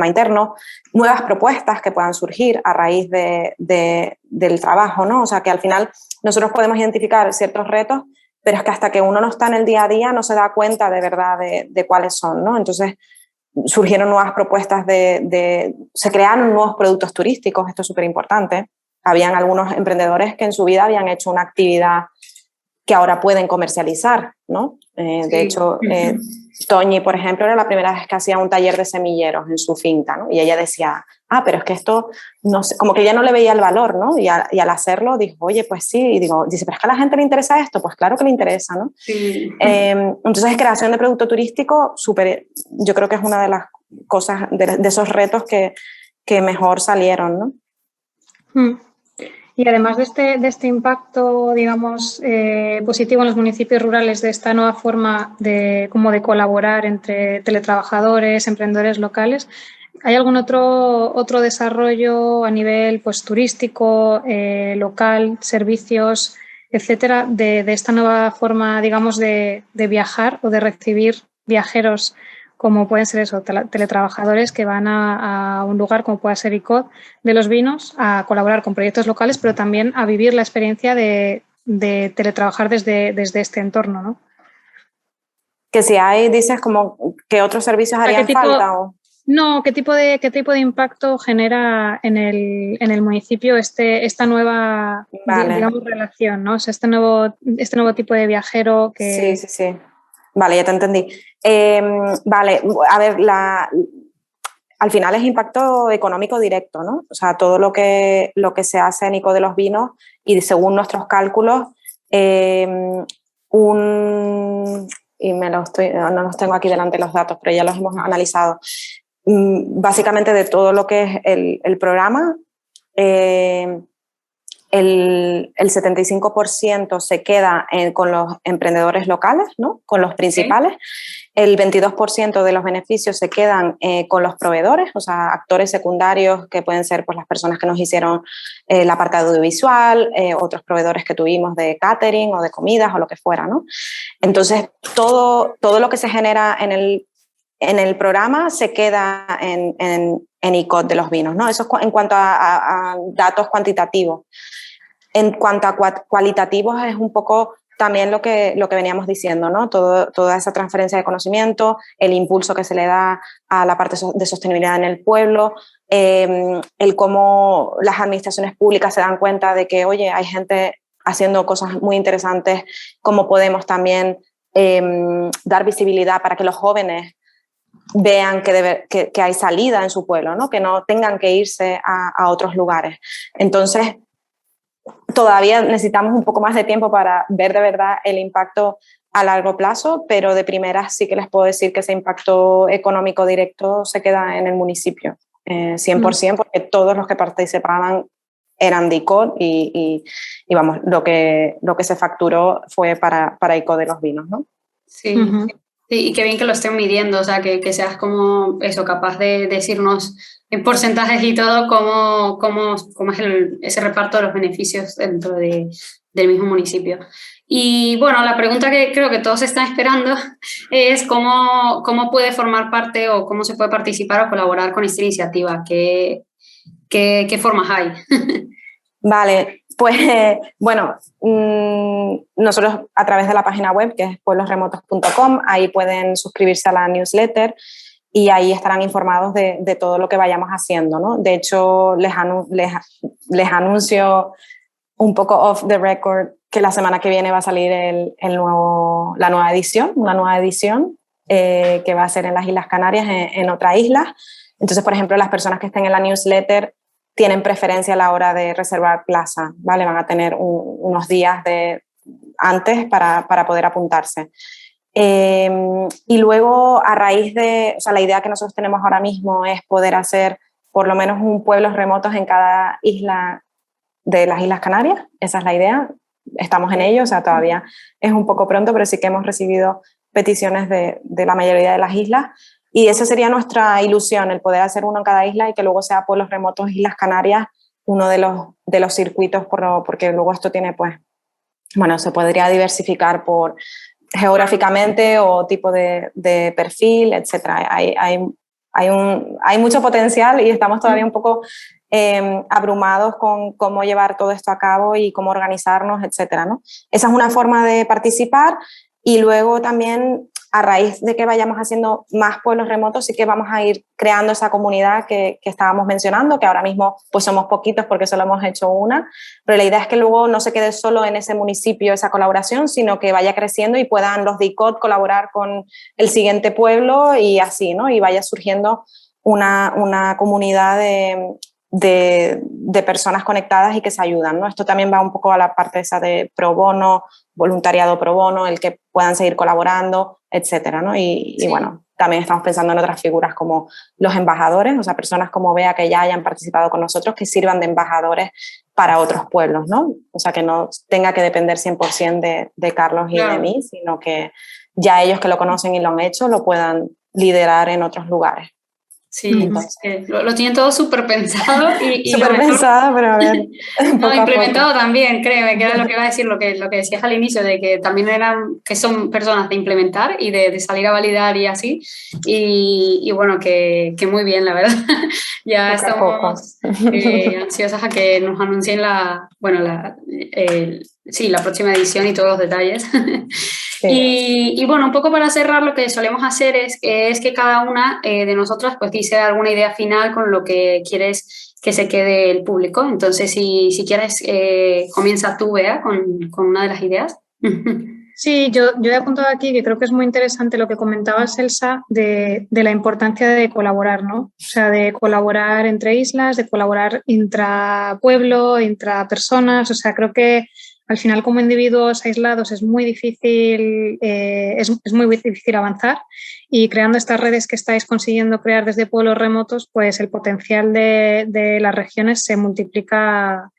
interno, nuevas propuestas que puedan surgir a raíz del trabajo, ¿no? O sea, que al final nosotros podemos identificar ciertos retos, pero es que hasta que uno no está en el día a día no se da cuenta de verdad de cuáles son, ¿no? Entonces surgieron nuevas propuestas se crearon nuevos productos turísticos, esto es súper importante. Habían algunos emprendedores que en su vida habían hecho una actividad que ahora pueden comercializar, ¿no? De hecho, Toñi, por ejemplo, era la primera vez que hacía un taller de semilleros en su finca, ¿no? Y ella decía, pero es que esto, no sé, como que ella no le veía el valor, ¿no? Y al hacerlo dijo, oye, pues sí, y dice, pero es que a la gente le interesa esto, pues claro que le interesa, ¿no? Sí. Entonces, creación de producto turístico, yo creo que es una de las cosas, de esos retos que mejor salieron, ¿no? Y además de este impacto, digamos, positivo en los municipios rurales, de esta nueva forma de colaborar entre teletrabajadores, emprendedores locales, ¿hay algún otro desarrollo a nivel pues, turístico, local, servicios, etcétera, de esta nueva forma, digamos, de viajar o de recibir viajeros, como pueden ser teletrabajadores que van a un lugar como pueda ser ICOD de los vinos a colaborar con proyectos locales, pero también a vivir la experiencia de teletrabajar desde este entorno, ¿no? Que si hay, dices, como que otros servicios harían falta. No, ¿qué tipo de impacto genera en el municipio esta nueva, digamos, relación, ¿no? O sea, este nuevo tipo de viajero que... Sí. Vale, ya te entendí. Vale, a ver, al final es impacto económico directo, ¿no? O sea, todo lo que se hace en ICO de los vinos y según nuestros cálculos, y no los tengo aquí delante los datos, pero ya los hemos analizado. Básicamente de todo lo que es el programa, el 75% se queda con los emprendedores locales, ¿no? Con los principales. Sí. El 22% de los beneficios se quedan con los proveedores, o sea, actores secundarios que pueden ser pues, las personas que nos hicieron la parte audiovisual, otros proveedores que tuvimos de catering o de comidas o lo que fuera, ¿no? Entonces, todo lo que se genera en el programa se queda en ICOT de los vinos, ¿no? Eso es en cuanto a datos cuantitativos. En cuanto a cualitativos es un poco también lo que veníamos diciendo, ¿no? Toda esa transferencia de conocimiento, el impulso que se le da a la parte de sostenibilidad en el pueblo, el cómo las administraciones públicas se dan cuenta de que, oye, hay gente haciendo cosas muy interesantes, cómo podemos también dar visibilidad para que los jóvenes vean que hay salida en su pueblo, ¿no? Que no tengan que irse a otros lugares. Entonces, todavía necesitamos un poco más de tiempo para ver de verdad el impacto a largo plazo, pero de primeras sí que les puedo decir que ese impacto económico directo se queda en el municipio, 100%, porque todos los que participaban eran de ICO y vamos, lo que se facturó fue para ICO de los vinos, ¿no? Sí. Sí, y qué bien que lo estén midiendo, o sea, que seas como eso, capaz de decirnos en porcentajes y todo cómo es ese reparto de los beneficios dentro del mismo municipio. Y bueno, la pregunta que creo que todos están esperando es cómo puede formar parte o cómo se puede participar o colaborar con esta iniciativa, qué formas hay. Vale, pues bueno, nosotros a través de la página web que es pueblosremotos.com, ahí pueden suscribirse a la newsletter y ahí estarán informados de todo lo que vayamos haciendo, ¿no? De hecho, les anuncio un poco off the record que la semana que viene va a salir una nueva edición que va a ser en las Islas Canarias, en otra isla. Entonces, por ejemplo, las personas que estén en la newsletter tienen preferencia a la hora de reservar plaza, ¿vale? Van a tener unos días antes para poder apuntarse. Y luego, a raíz o sea, la idea que nosotros tenemos ahora mismo es poder hacer por lo menos un pueblos remotos en cada isla de las Islas Canarias. Esa es la idea. Estamos en ello, o sea, todavía es un poco pronto, pero sí que hemos recibido peticiones de la mayoría de las islas. Y esa sería nuestra ilusión, el poder hacer uno en cada isla y que luego sea pueblos remotos, Islas Canarias, uno de los circuitos, porque luego esto tiene, pues, bueno, se podría diversificar por geográficamente o tipo de perfil, etc. Hay mucho potencial y estamos todavía un poco abrumados con cómo llevar todo esto a cabo y cómo organizarnos, etc., ¿no? Esa es una forma de participar y luego también, a raíz de que vayamos haciendo más pueblos remotos, sí que vamos a ir creando esa comunidad que estábamos mencionando, que ahora mismo pues somos poquitos porque solo hemos hecho una, pero la idea es que luego no se quede solo en ese municipio esa colaboración, sino que vaya creciendo y puedan los de ICOT colaborar con el siguiente pueblo y así, ¿no? Y vaya surgiendo una comunidad de personas conectadas y que se ayudan, ¿no? Esto también va un poco a la parte esa de pro bono, voluntariado pro bono, el que puedan seguir colaborando, etcétera, ¿no? Y bueno, también estamos pensando en otras figuras como los embajadores, o sea, personas como Bea que ya hayan participado con nosotros que sirvan de embajadores para otros pueblos, ¿no? O sea, que no tenga que depender 100% de Carlos y de mí, sino que ya ellos que lo conocen y lo han hecho lo puedan liderar en otros lugares. Sí, entonces, lo tienen todo súper pensado y súper pensado, pero a ver. No, implementado también, créeme, que era lo que iba a decir, lo que decías al inicio, de que también que son personas de implementar y de salir a validar y así. Y bueno, que muy bien, la verdad. Ya estamos ansiosas a que nos anuncien la próxima edición y todos los detalles. Sí. Y bueno, un poco para cerrar, lo que solemos hacer es que cada una de nosotras pues dice alguna idea final con lo que quieres que se quede el público. Entonces, si quieres, comienza tú, Bea, con una de las ideas. Sí, yo he apuntado aquí que creo que es muy interesante lo que comentabas, Elsa, de la importancia de colaborar, ¿no? O sea, de colaborar entre islas, de colaborar intrapueblo, intrapersonas. O sea, creo que al final como individuos aislados es muy difícil, es muy difícil avanzar, y creando estas redes que estáis consiguiendo crear desde pueblos remotos, pues el potencial de las regiones se multiplica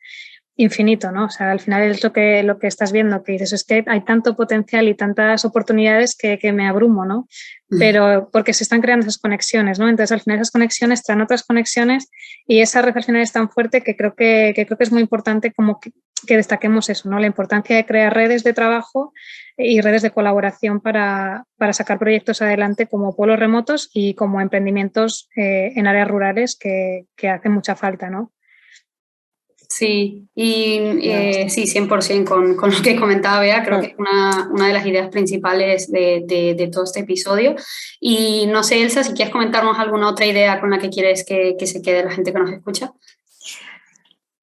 infinito, ¿no? O sea, al final es lo que estás viendo, que dices, es que hay tanto potencial y tantas oportunidades que me abrumo, ¿no? Pero porque se están creando esas conexiones, ¿no? Entonces, al final esas conexiones traen otras conexiones, y esa red al final es tan fuerte que creo que es muy importante como que destaquemos eso, ¿no? La importancia de crear redes de trabajo y redes de colaboración para sacar proyectos adelante como pueblos remotos y como emprendimientos en áreas rurales que hacen mucha falta, ¿no? Sí, y sí, 100% con lo que comentaba Bea, creo que es una de las ideas principales de todo este episodio. Y no sé, Elsa, si quieres comentarnos alguna otra idea con la que quieres que se quede la gente que nos escucha.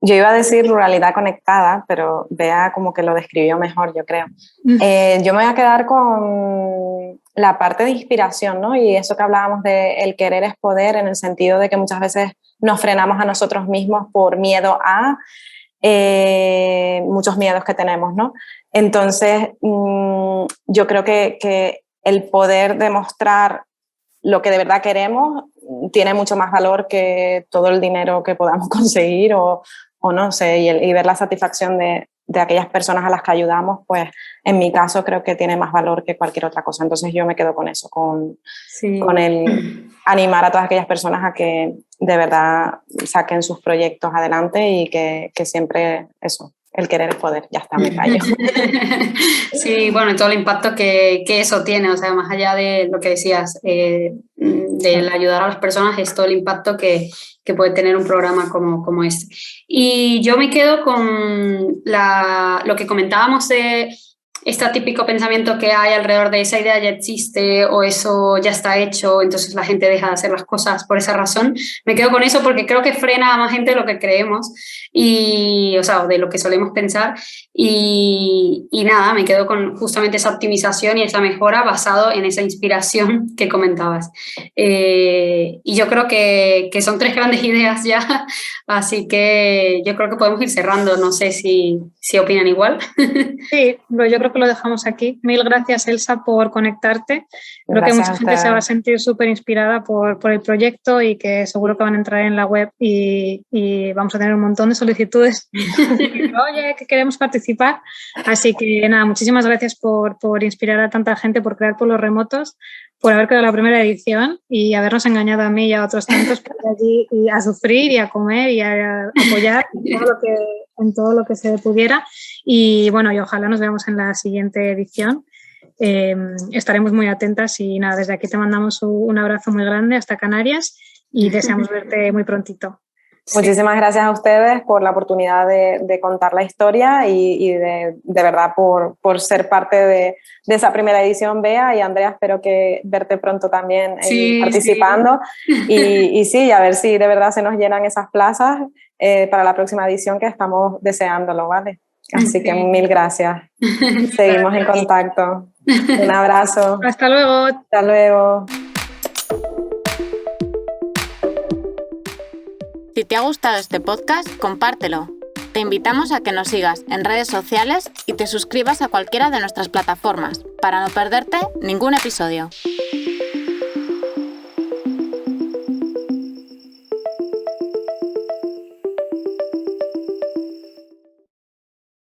Yo iba a decir ruralidad conectada, pero Bea como que lo describió mejor, yo creo. Yo me voy a quedar con la parte de inspiración, ¿no? Y eso que hablábamos de el querer es poder, en el sentido de que muchas veces nos frenamos a nosotros mismos por miedo a muchos miedos que tenemos, ¿no? Entonces, yo creo que el poder demostrar lo que de verdad queremos tiene mucho más valor que todo el dinero que podamos conseguir o no sé, y ver la satisfacción de aquellas personas a las que ayudamos, pues en mi caso creo que tiene más valor que cualquier otra cosa. Entonces yo me quedo con eso, con el animar a todas aquellas personas a que de verdad saquen sus proyectos adelante y que siempre eso, el querer es poder, ya está, me callo. Sí, bueno, y todo el impacto que eso tiene, o sea, más allá de lo que decías, del ayudar a las personas, es todo el impacto que puede tener un programa como este. Y yo me quedo con lo que comentábamos de este típico pensamiento que hay alrededor de esa idea ya existe o eso ya está hecho, entonces la gente deja de hacer las cosas por esa razón. Me quedo con eso porque creo que frena a más gente de lo que creemos, y, o sea, de lo que solemos pensar, y nada, me quedo con justamente esa optimización y esa mejora basado en esa inspiración que comentabas. Y yo creo que son 3 grandes ideas ya, así que yo creo que podemos ir cerrando, no sé si opinan igual. Sí, yo creo que lo dejamos aquí. Mil gracias, Elsa, por conectarte. Creo que mucha gente se va a sentir súper inspirada por el proyecto, y que seguro que van a entrar en la web y vamos a tener un montón de solicitudes. Oye, que queremos participar. Así que nada, muchísimas gracias por inspirar a tanta gente, por crear pueblos remotos, por haber creado la primera edición y habernos engañado a mí y a otros tantos por allí y a sufrir y a comer y a apoyar en todo lo que se pudiera. Y bueno, y ojalá nos veamos en la siguiente edición. Estaremos muy atentas y nada, desde aquí te mandamos un abrazo muy grande hasta Canarias y deseamos verte muy prontito. Muchísimas gracias a ustedes por la oportunidad de contar la historia y de verdad por ser parte de esa primera edición, Bea, y Andrea, espero que verte pronto también participando. Sí. Y sí, a ver si de verdad se nos llenan esas plazas para la próxima edición, que estamos deseándolo, ¿vale? Así que mil gracias. Seguimos en contacto. Un abrazo. Hasta luego. Hasta luego. Si te ha gustado este podcast, compártelo. Te invitamos a que nos sigas en redes sociales y te suscribas a cualquiera de nuestras plataformas para no perderte ningún episodio.